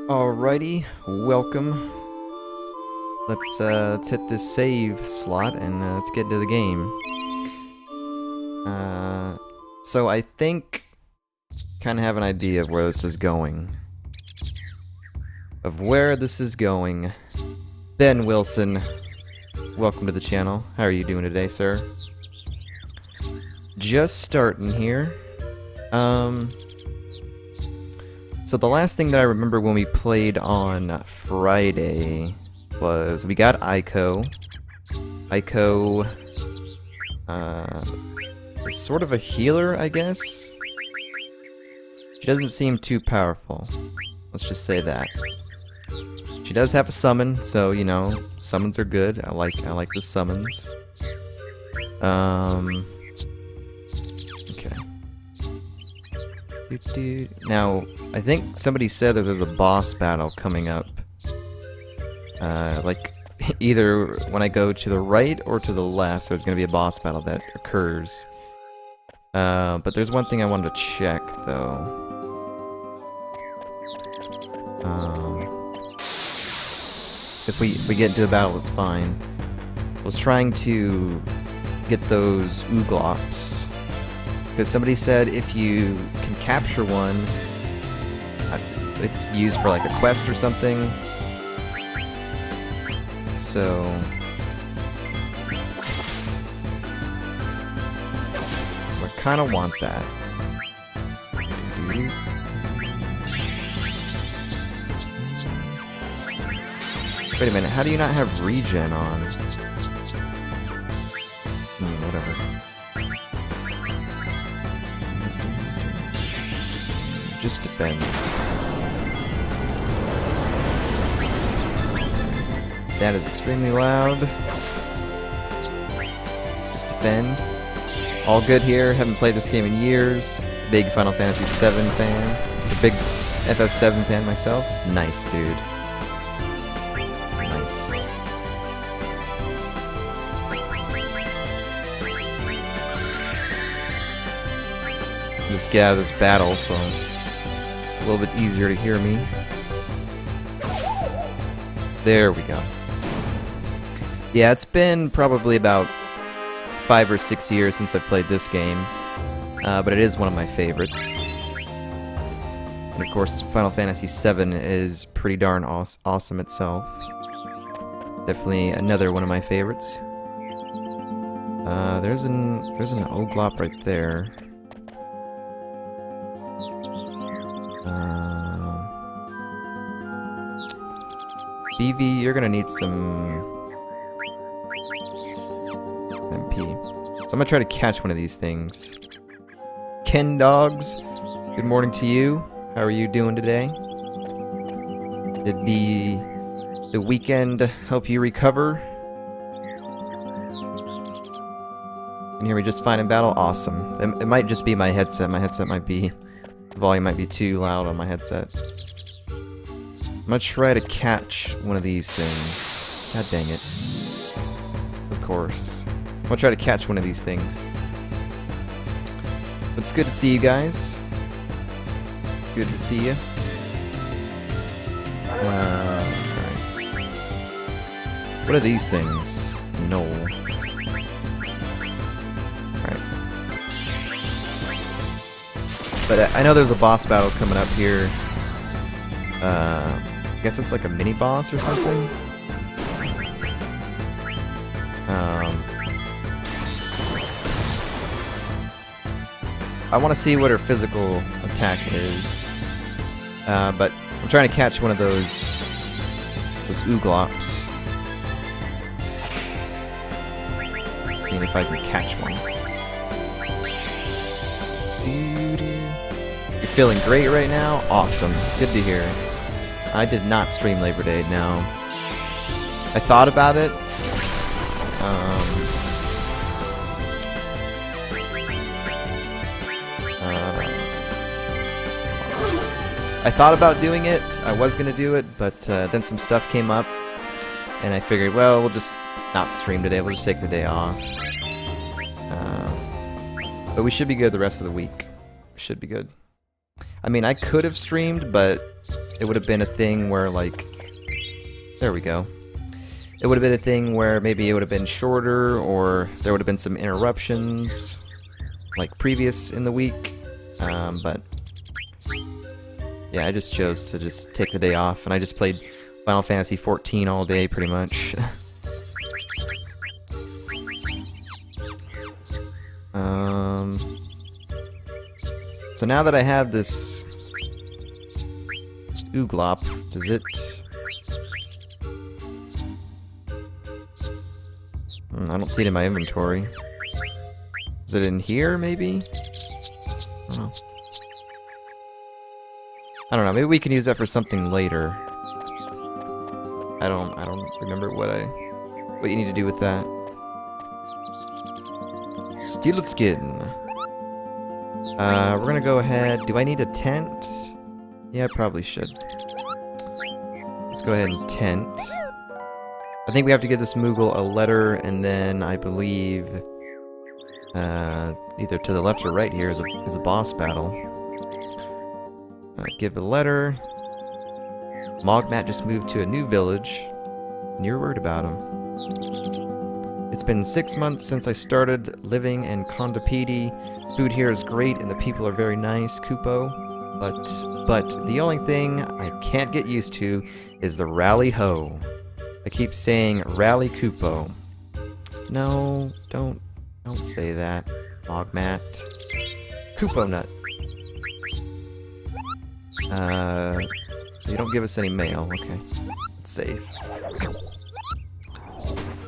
Alrighty, welcome. Let's hit this save slot and let's get into the game. So I think kind of have an idea of where this is going. Ben Wilson, welcome to the channel. How are you doing today, sir? Just starting here. So the last thing that I remember when we played on Friday was we got Aiko. Aiko is sort of a healer, I guess. She doesn't seem too powerful. Let's just say that. She does have a summon, so you know, summons are good. I like the summons. Okay. Now, I think somebody said that there's a boss battle coming up. Like, either when I go to the right or to the left, there's going to be a boss battle that occurs. But there's one thing I wanted to check, though. If we get into a battle, it's fine. I was trying to get those Ooglops. Because somebody said if you can capture one, it's used for like a quest or something. So I kind of want that. Wait a minute, how do you not have regen on? Whatever. Just defend. That is extremely loud. Just defend. All good here. Haven't played this game in years. Big Final Fantasy VII fan. A big FF7 fan myself. Nice, dude. Nice. Just get out of this battle, so it's a little bit easier to hear me. There we go. Yeah, it's been probably about 5 or 6 years since I've played this game, but it is one of my favorites. And of course, Final Fantasy VII is pretty darn awesome itself. Definitely another one of my favorites. There's an Oglop right there. BV, you're gonna need some MP. So I'm gonna try to catch one of these things. Ken Dogs, good morning to you. How are you doing today? Did the weekend help you recover? Can you hear me just fine in battle? Awesome. It might just be my headset. My headset might be... the volume might be too loud on my headset. I'm gonna try to catch one of these things. God dang it. Of course. I'm gonna try to catch one of these things. But it's good to see you guys. Good to see you. Alright. What are these things? No. Alright. But I know there's a boss battle coming up here. I guess it's like a mini boss or something. I want to see what her physical attack is. But I'm trying to catch one of those Ooglops. Seeing if I can catch one. You're feeling great right now? Awesome. Good to hear. I did not stream Labor Day, no. I thought about it. I thought about doing it. I was going to do it, but then some stuff came up. And I figured, well, we'll just not stream today. We'll just take the day off. But we should be good the rest of the week. Should be good. I mean, I could have streamed, but it would have been a thing where, like... There we go. It would have been a thing where maybe it would have been shorter, or there would have been some interruptions, like previous in the week. But... yeah, I just chose to just take the day off, and I just played Final Fantasy XIV all day, pretty much. So now that I have this Ooglop, does it... I don't see it in my inventory. Is it in here, maybe? I don't know, maybe we can use that for something later. I don't remember what you need to do with that. Steel skin. We're gonna go ahead. Do I need a tent? Yeah, I probably should. Let's go ahead and tent. I think we have to give this Moogle a letter, and then I believe either to the left or right here is a boss battle. Give a letter. Mogmat just moved to a new village, and you're worried about him. It's been 6 months since I started living in Conde. Food here is great, and the people are very nice, Kupo. But the only thing I can't get used to is the rally ho. I keep saying rally Kupo. No, don't say that, Mogmat. Kupo nut. You don't give us any mail. Okay, it's safe.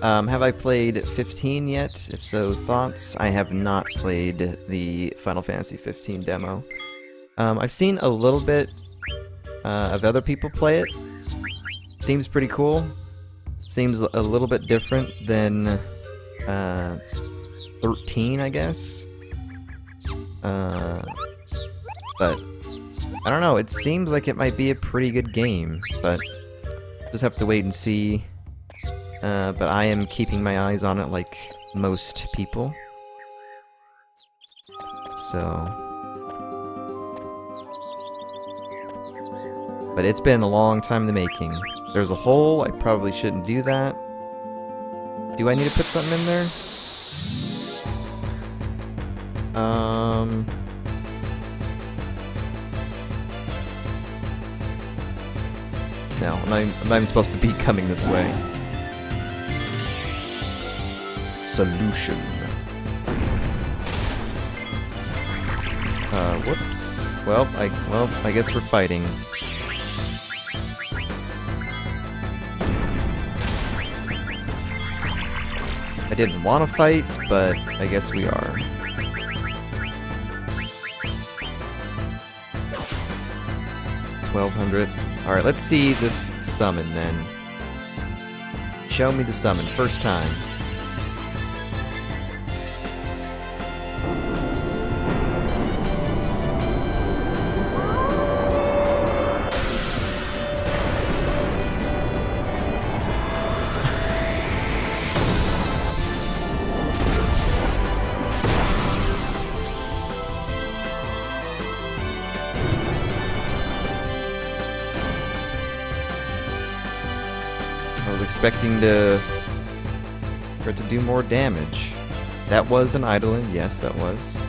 Have I played 15 yet? If so, thoughts? I have not played the Final Fantasy 15 demo. I've seen a little bit of other people play it. Seems pretty cool. Seems a little bit different than 13, I guess. But I don't know. It seems like it might be a pretty good game, but just have to wait and see. But I am keeping my eyes on it like most people. So... but it's been a long time in the making. There's a hole, I probably shouldn't do that. Do I need to put something in there? No, I'm not even supposed to be coming this way. Solution. Whoops. Well, I guess we're fighting. I didn't want to fight, but I guess we are. $1,200. Alright, let's see this summon then. Show me the summon, first time. I was expecting for it to do more damage. That was an Eidolon, yes, that was.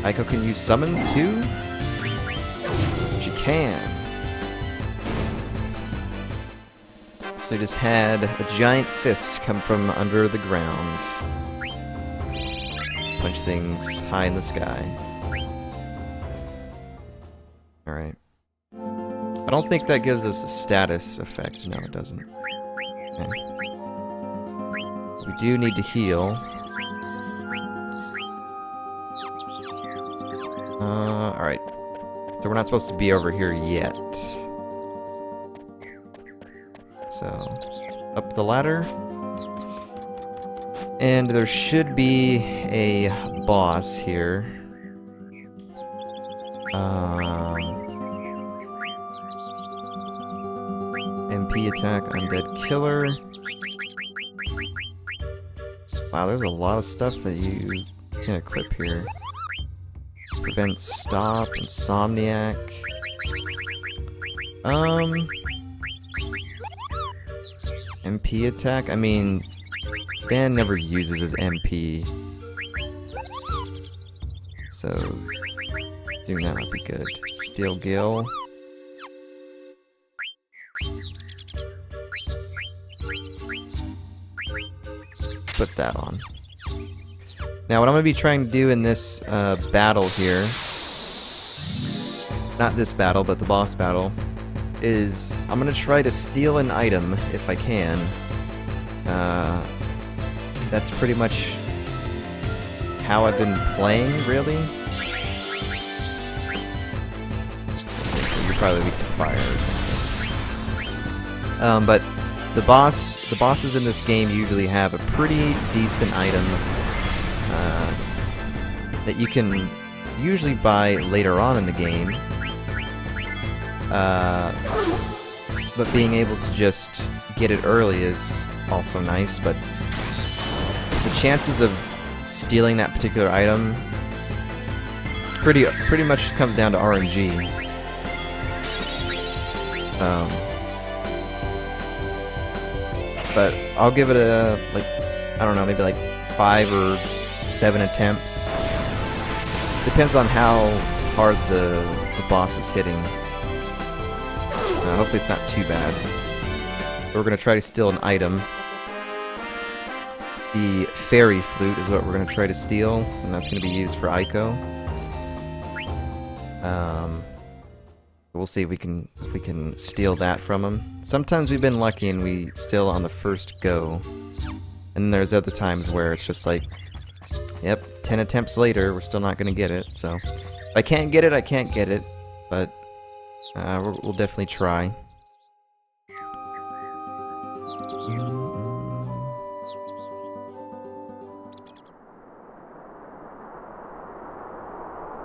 Aiko can use summons too? She can. So he just had a giant fist come from under the ground. Punch things high in the sky. Alright. I don't think that gives us a status effect. No, it doesn't. Okay. We do need to heal. Alright. So we're not supposed to be over here yet. So, up the ladder. And there should be a boss here. MP attack, undead killer. Wow, there's a lot of stuff that you can equip here. Prevent stop, insomniac. MP attack? I mean, Stan never uses his MP. So, doing that would be good. Steel Gill. Put that on. Now, what I'm going to be trying to do in this battle here, not this battle, but the boss battle, is I'm going to try to steal an item if I can. That's pretty much how I've been playing, really. Okay, so you're probably weak to fire or something. But the bosses in this game usually have a pretty decent item that you can usually buy later on in the game. But being able to just get it early is also nice, but the chances of stealing that particular item, it's pretty much comes down to RNG. But I'll give it a, like, I don't know, maybe like 5 or 7 attempts. Depends on how hard the boss is hitting. Hopefully it's not too bad. But we're going to try to steal an item. The fairy flute is what we're going to try to steal, and that's going to be used for Aiko. We'll see if we can steal that from him. Sometimes we've been lucky and we steal on the first go. And then there's other times where it's just like, yep, 10 attempts later, we're still not going to get it. So, if I can't get it, I can't get it. But we'll definitely try.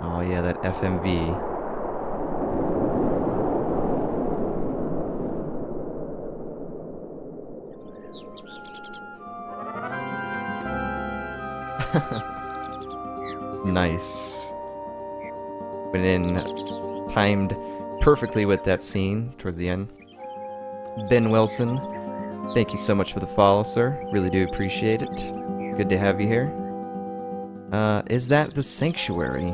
Oh yeah, that FMV. Nice. Went in, timed perfectly with that scene towards the end. Ben Wilson, thank you so much for the follow, sir. Really do appreciate it. Good to have you here. Is that the Sanctuary?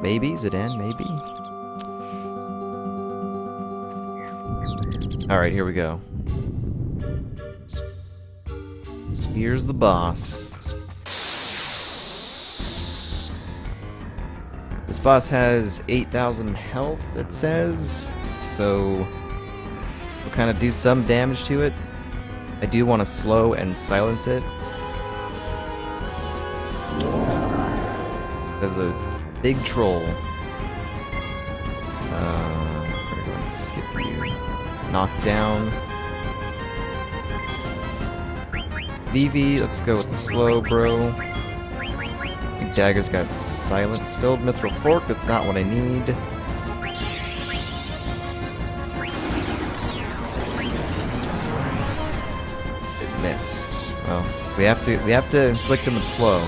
Maybe, Zidane, maybe. Alright, here we go. Here's the boss. This boss has 8,000 health, it says, so we'll kind of do some damage to it. I do want to slow and silence it. There's a big troll. I'm gonna go and skip you. Knock down. Vivi, let's go with the slow, bro. Big Dagger's got silence still. Mithril Fork, that's not what I need. It missed. Well, we have to inflict him with slow.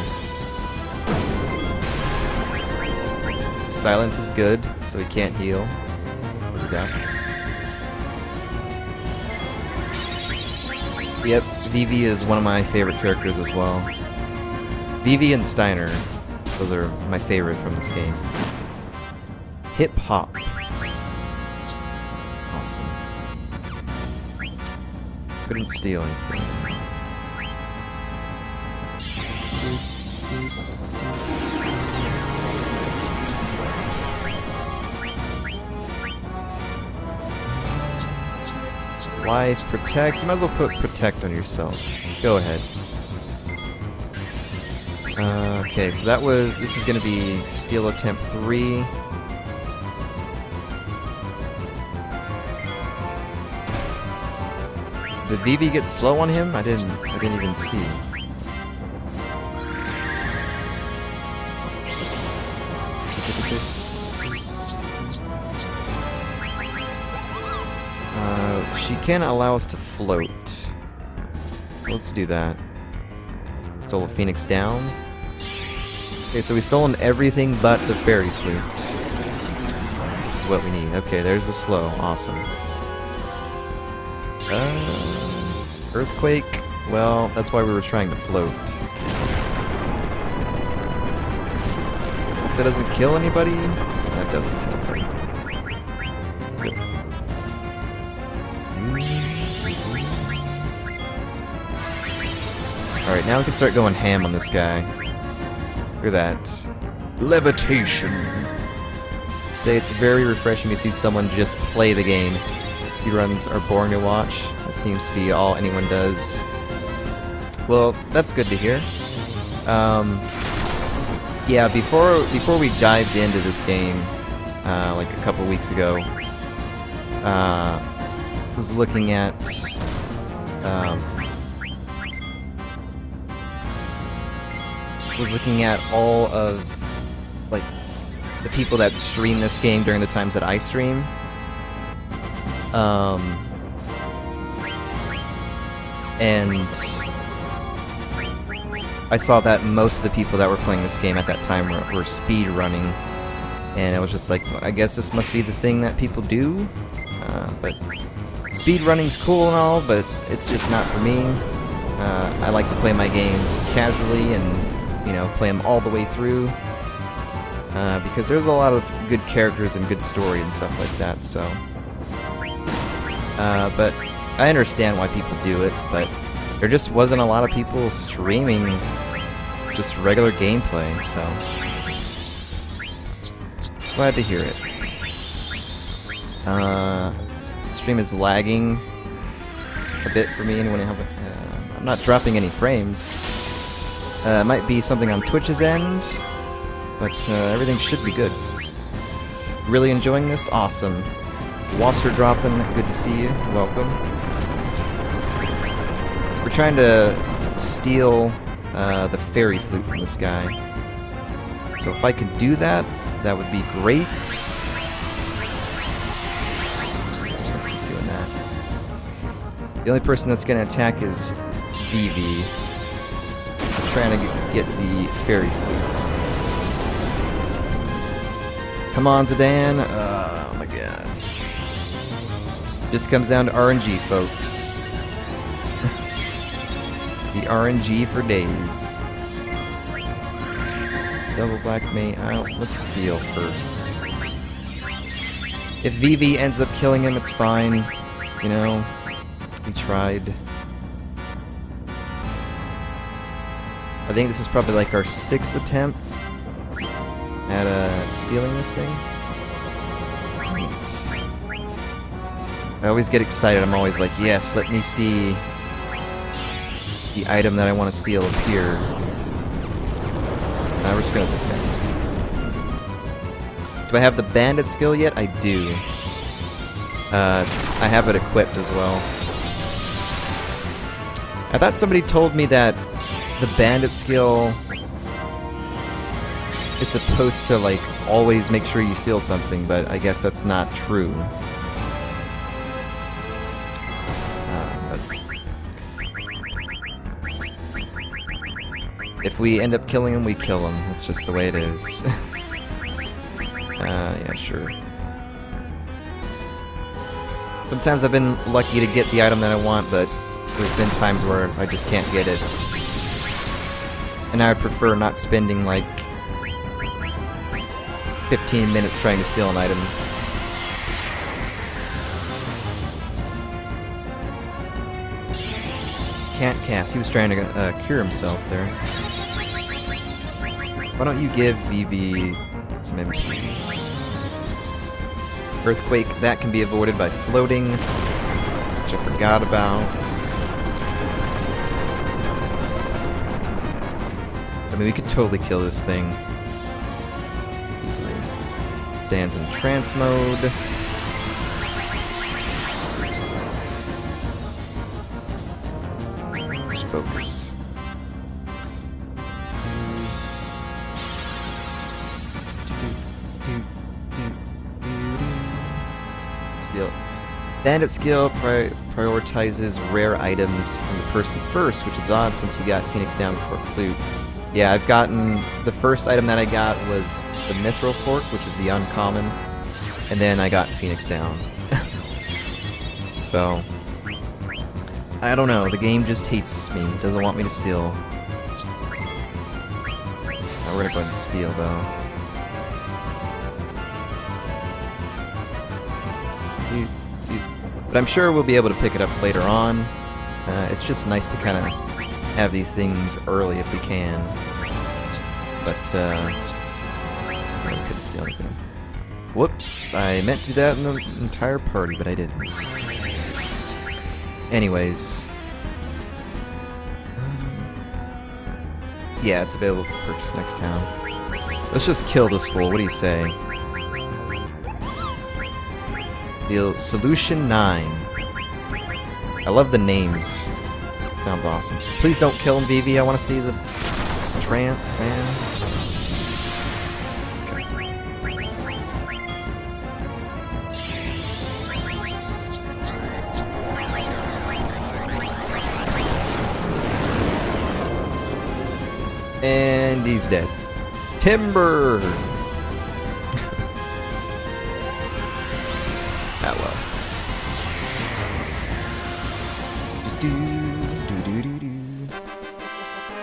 Silence is good, so he can't heal. What is that? Yep, Vivi is one of my favorite characters as well. Vivi and Steiner, those are my favorite from this game. Hip Hop. Awesome. Couldn't steal anything. Life, protect. You might as well put protect on yourself. Go ahead. Okay, so this is gonna be steal attempt 3. Did Vivi get slow on him? I didn't even see. She can allow us to float. Let's do that. Stole a Phoenix down. Okay, so we've stolen everything but the fairy flute. what we need. Okay, there's a slow. Awesome. Earthquake. Well, that's why we were trying to float. That doesn't kill anybody? That doesn't kill anybody. Good. Alright, now we can start going ham on this guy. Look at that. Levitation. Say it's very refreshing to see someone just play the game. Speedruns are boring to watch. That seems to be all anyone does. Well, that's good to hear. Yeah, before we dived into this game, like a couple weeks ago, was looking at all of like the people that stream this game during the times that I stream. And I saw that most of the people that were playing this game at that time were speed running, and I was just like, well, I guess this must be the thing that people do. But speed running's cool and all, but it's just not for me. I like to play my games casually and, you know, play them all the way through, because there's a lot of good characters and good story and stuff like that. So, but I understand why people do it, but there just wasn't a lot of people streaming just regular gameplay, so glad to hear it. Stream is lagging a bit for me. Anyone have I'm not dropping any frames. It might be something on Twitch's end, but everything should be good. Really enjoying this? Awesome. Wasser dropping, good to see you. Welcome. We're trying to steal the fairy flute from this guy. So if I could do that, that would be great. Doing that. The only person that's going to attack is Vivi. I'm trying to get the fairy flute. Come on, Zidane. Oh my god. Just comes down to RNG, folks. The RNG for days. Double black mate out. Let's steal first. If Vivi ends up killing him, it's fine. You know, we tried. I think this is probably like our 6th attempt at stealing this thing. Right. I always get excited. I'm always like, yes, let me see the item that I want to steal appear. We're just going to defend. Do I have the bandit skill yet? I do. I have it equipped as well. I thought somebody told me that the bandit skill is supposed to, like, always make sure you steal something, but I guess that's not true. If we end up killing him, we kill him. It's just the way it is. Yeah, sure. Sometimes I've been lucky to get the item that I want, but there's been times where I just can't get it. And I would prefer not spending like 15 minutes trying to steal an item. Can't cast. He was trying to cure himself there. Why don't you give Vivi some MP? Earthquake, that can be avoided by floating, which I forgot about. I mean, we could totally kill this thing easily. Stands in trance mode. Just focus. Bandit skill prioritizes rare items from the person first, which is odd since you got Phoenix down before Flute. Yeah, I've gotten... The first item that I got was the Mithril Fork, which is the uncommon. and then I got Phoenix down. So, I don't know, the game just hates me, it doesn't want me to steal. Now we're gonna go ahead and steal though. But I'm sure we'll be able to pick it up later on. It's just nice to kind of have these things early if we can. But, we couldn't steal anything. Whoops, I meant to do that in the entire party, but I didn't. Anyways. Yeah, it's available for purchase next town. Let's just kill this fool, what do you say? Deal Solution 9. I love the names. It sounds awesome. Please don't kill him, Vivi. I want to see the trance, man. And he's dead. Timber! Hello.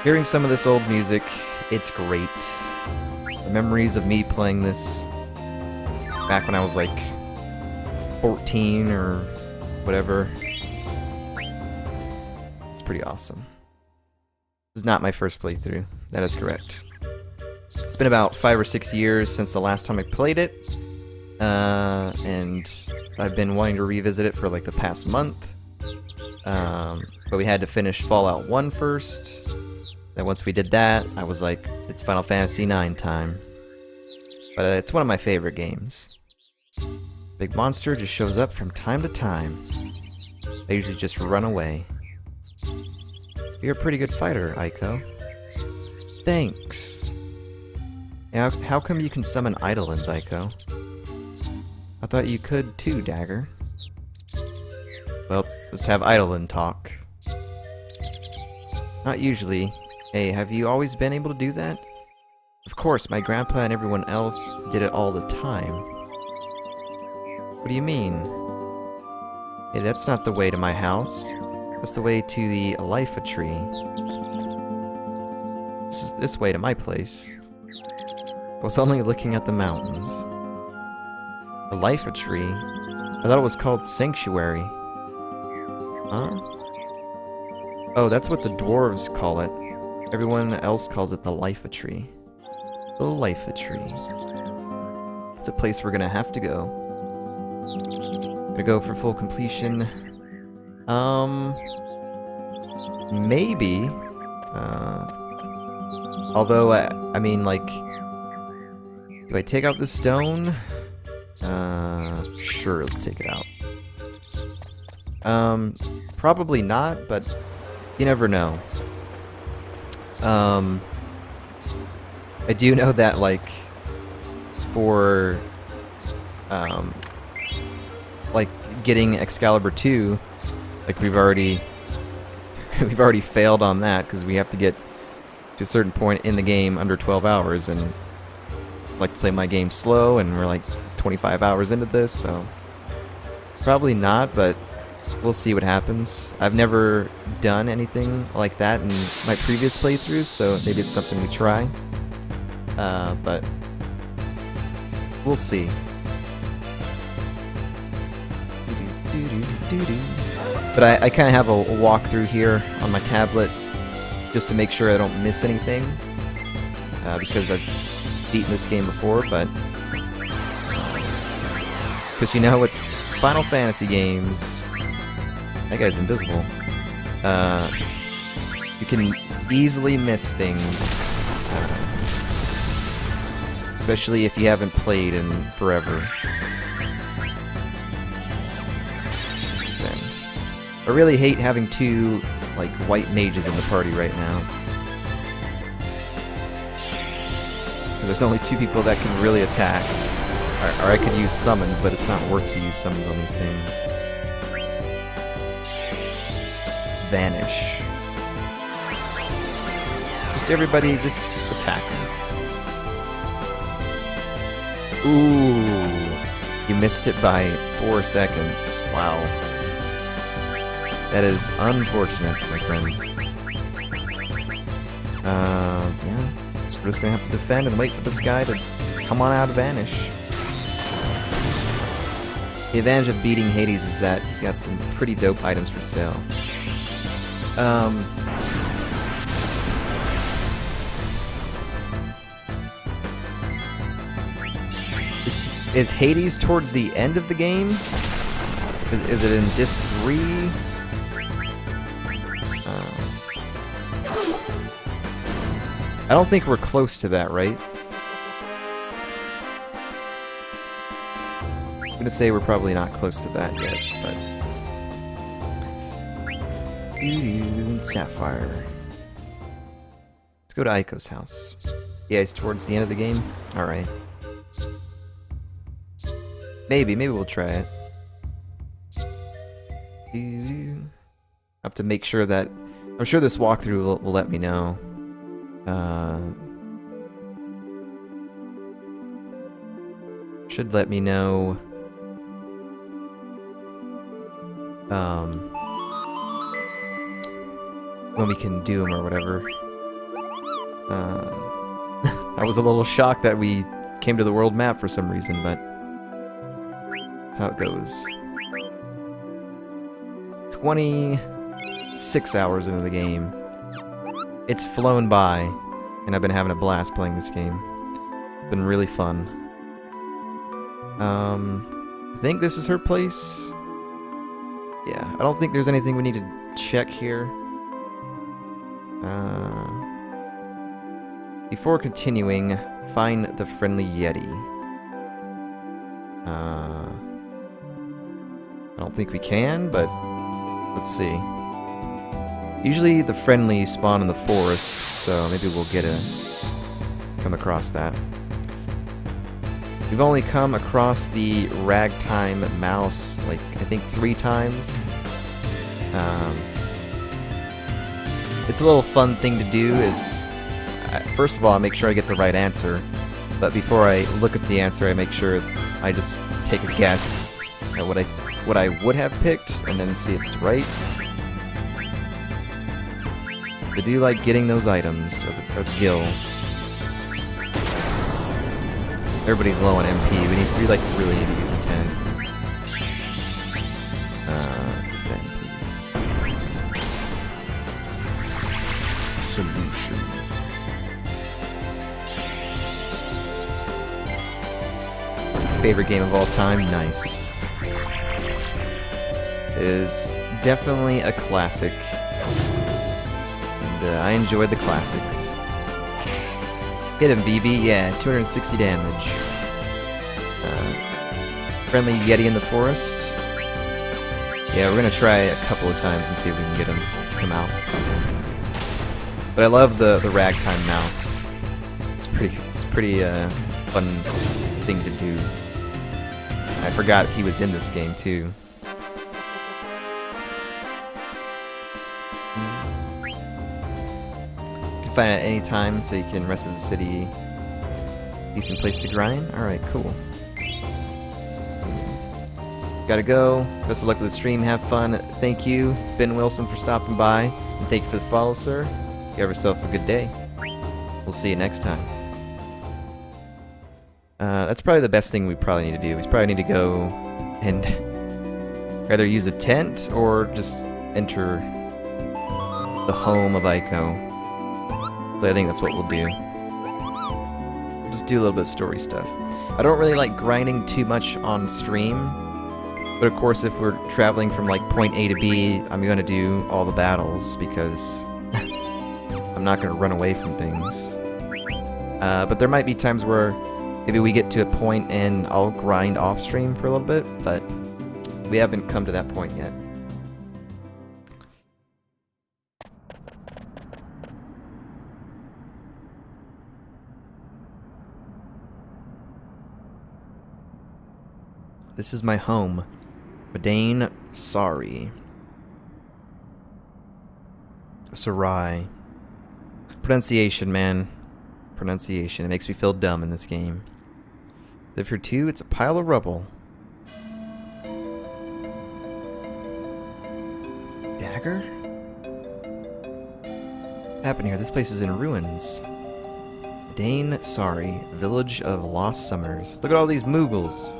Hearing some of this old music, it's great. The memories of me playing this back when I was like 14 or whatever. It's pretty awesome. This is not my first playthrough. That is correct. It's been about 5 or 6 years since the last time I played it. And I've been wanting to revisit it for like the past month. But we had to finish Fallout 1 first. Then once we did that, I was like, it's Final Fantasy IX time. But it's one of my favorite games. Big monster just shows up from time to time. They usually just run away. You're a pretty good fighter, Aiko. Thanks. Yeah, how come you can summon Eidolons, Aiko? I thought you could too, Dagger. Well, let's have Eidolon talk. Not usually. Hey, have you always been able to do that? Of course, my grandpa and everyone else did it all the time. What do you mean? Hey, that's not the way to my house. That's the way to the Lifa tree. This is this way to my place. I was only looking at the mountains. The Lifa tree? I thought it was called Sanctuary. Huh? Oh, that's what the dwarves call it. Everyone else calls it the Lifa tree. The Lifa tree. It's a place we're gonna have to go. Gonna go for full completion. Maybe. Although, I mean, like, do I take out the stone? Sure, let's take it out. Probably not, but you never know. I do know that, like, for, like, getting Excalibur 2, like, we've already failed on that, because we have to get to a certain point in the game under 12 hours, and I like to play my game slow, and we're like 25 hours into this, so probably not, but we'll see what happens. I've never done anything like that in my previous playthroughs, so maybe it's something we try. But we'll see. But I kind of have a walkthrough here on my tablet just to make sure I don't miss anything, because I've beaten this game before, but because you know with Final Fantasy games, that guy's invisible. You can easily miss things, especially if you haven't played in forever. Just defend. I really hate having two, like, white mages in the party right now. Because there's only two people that can really attack. Or I could use summons, but it's not worth to use summons on these things. Vanish. Just everybody, just attack. Ooh. You missed it by 4 seconds. Wow. That is unfortunate, my friend. Yeah. So we're just gonna have to defend and wait for this guy to come on out of Vanish. The advantage of beating Hades is that he's got some pretty dope items for sale. Is Hades towards the end of the game? Is it in Disc 3? I don't think we're close to that, right? I'm gonna say we're probably not close to that yet, but... Ooh, Sapphire. Let's go to Aiko's house. Yeah, it's towards the end of the game? Alright. Maybe we'll try it. I have to make sure that... I'm sure this walkthrough will let me know. Should let me know... when we can do them or whatever. I was a little shocked that we came to the world map for some reason, but... that's how it goes. 26 hours into the game. It's flown by, and I've been having a blast playing this game. It's been really fun. I think this is her place. Yeah, I don't think there's anything we need to check here. Before continuing, find the friendly Yeti. I don't think we can, but let's see. Usually the friendly spawn in the forest, so maybe we'll come across that. We've only come across the ragtime mouse, like, I think 3 times. It's a little fun thing to do is, first of all, I make sure I get the right answer. But before I look at the answer, I make sure I just take a guess at what I would have picked, and then see if it's right. I do like getting those items, or the gil. Everybody's low on MP. We really need to use a 10. Defend, please. Solution. Favorite game of all time? Nice. It is definitely a classic. And I enjoyed the classics. Hit him, BB. Yeah, 260 damage. Friendly Yeti in the forest. Yeah, we're gonna try a couple of times and see if we can get him to come out. But I love the ragtime mouse. It's pretty fun thing to do. I forgot he was in this game too. Find it at any time so you can rest of the city. Decent place to grind? Alright, cool. Gotta go. Best of luck with the stream. Have fun. Thank you, Ben Wilson, for stopping by. And thank you for the follow, sir. You have yourself a good day. We'll see you next time. That's probably the best thing we probably need to do. We probably need to go and either use a tent or just enter the home of Aiko. So I think that's what we'll do. Just do a little bit of story stuff. I don't really like grinding too much on stream, but of course if we're traveling from like point A to B, I'm going to do all the battles because I'm not going to run away from things. But there might be times where maybe we get to a point and I'll grind off stream for a little bit, but we haven't come to that point yet. This is my home. Badane Sari. Sarai. Pronunciation, man. Pronunciation. It makes me feel dumb in this game. Live here too? It's a pile of rubble. dagger? What happened here? This place is in ruins. Dane, sorry. Village of Lost Summers. Look at all these Moogles.